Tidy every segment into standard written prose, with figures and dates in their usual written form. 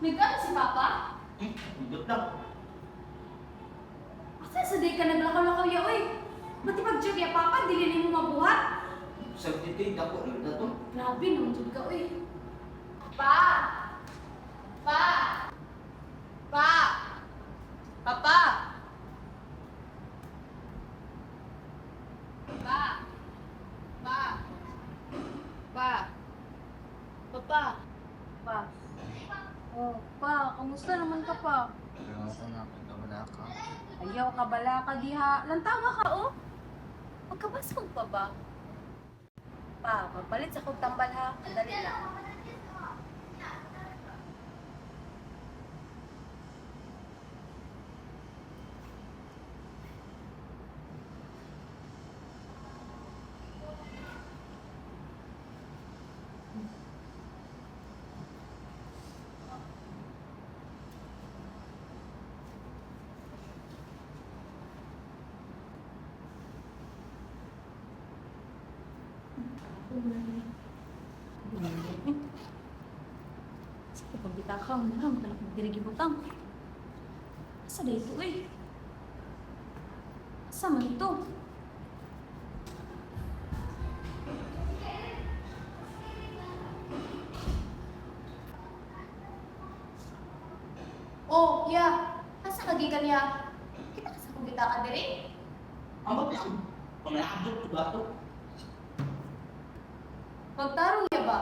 Nagkano si Papa? Udot lang. Asa sa day ka naglakaw-lakaw ya, oy? Ba't ipag-check ya, Papa? Dili mo mabuhat? Sa titid ako, ano na to? Grabe naman dyan ka, oy. Pa! Pa! Pa! Papa! Pa! Pa! Pa! Papa! Pa! Oh, pa, kamusta naman ka pa? Ayaw ko na, wala ka. Ayaw ka bala ka diha. Lantawa ka, oh. Magkabasog pa ba? Pa, magpalit sa kong tambal ha. Dali lang. Sige, pagbita ka, manang, tanak magdirigi butang. Asa na ito eh? Asa man ito? Oh, ya. Asa kagikan ya? Kita ka sa pagbita ka diri? Ambot lang. Panglahabot ko ba ito? Pagtarong ya ba?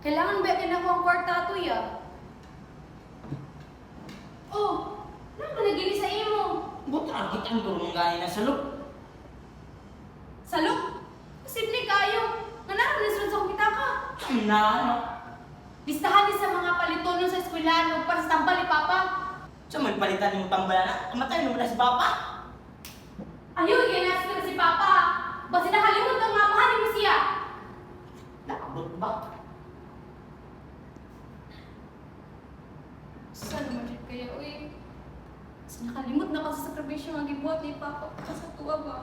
Kailangan ba din ako ang kwarta to ya? Oh, ano ba nagili sa imo? Buta, kita ang turong gani na salok. Salok? Posible kayo. Nanaro na sunod sa kumita ka. Na ano? Listahan din sa mga palitono sa eskwelahan para sa tambal ni Papa. Sa may palitan yung tambala na, kamatay nung wala si Papa. Ayaw, ginasal si Papa. Basta nakalimot ang mamahanin mo siya. Nakabot ba? Saan naman yun kaya, uy? Basta nakalimot na kasi sa sakripisyo ang gibuhat ni Papa. Sa tuwa ba?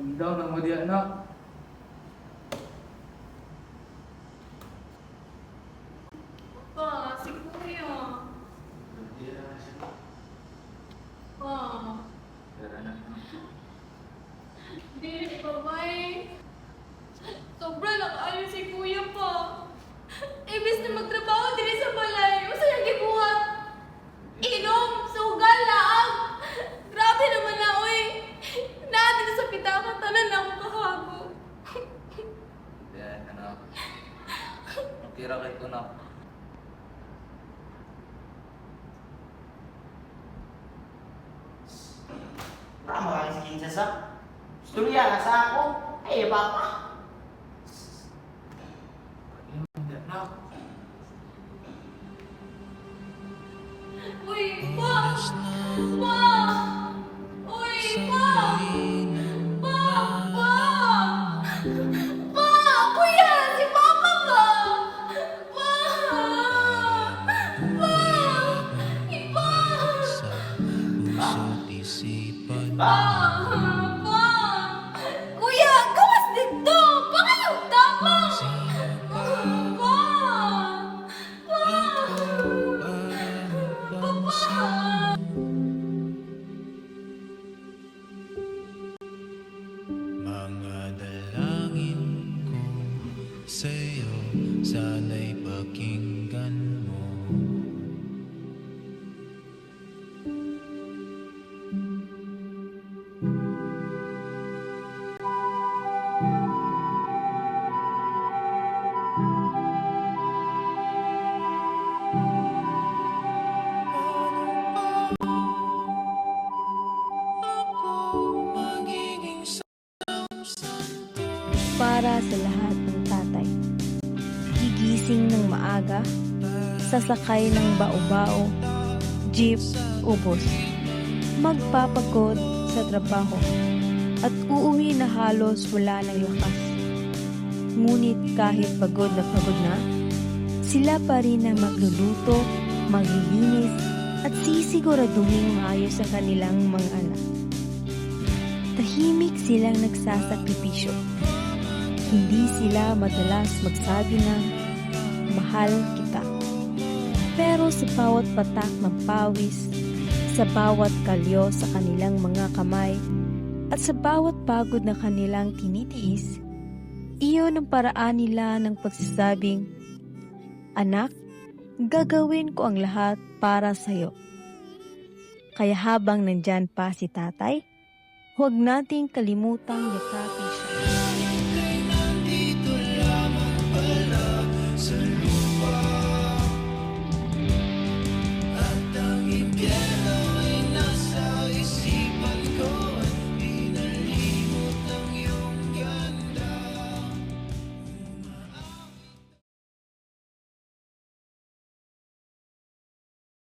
Undang nama dia anak. Pa, si Kuya. Pa. Di, babay. Sobra nakaayon si Kuya pa. Ibis na magtrabaho din sa balay. Usa yung gibuhat. Inom, sugal, laang. Grabe naman na, uy. Natin sa pitaka, tanan na akong kahago. Dia anak. Kira kay ko nak. Tama ka si Kinsa sa? Istorya na sa ako. Ay, Papa. Dia anak. Uy, pa! Pa! Uy, pa! Pa! Pa! Pa! Kuya! Si Papa ba? Pa! Pa! Ipa! Pa! Pa! Kuya! Gawas dito! Baka yung tama! Pa! Pa! Papa! Mga dalangin ko sa'yo, sana'y pakinggan mo. Magiging Para sa lahat ng tatay, gigising ng maaga, sasakay ng bao-bao, jeep, ubos, magpapagod sa trabaho, at uuwi na halos wala ng lakas. Ngunit kahit pagod na, sila pa rin ang magluluto, maglilinis, at sisiguraduhin maayos ang kanilang mga anak. Tahimik silang nagsasakripisyo. Hindi sila madalas magsabi ng, "Mahal kita." Pero sa bawat patak ng pawis, sa bawat kalyo sa kanilang mga kamay, at sa bawat pagod na kanilang tinitiis, iyon ang paraan nila ng pagsasabing, "Anak, gagawin ko ang lahat para sa'yo." Kaya habang nandyan pa si tatay, huwag nating kalimutang yakapin siya.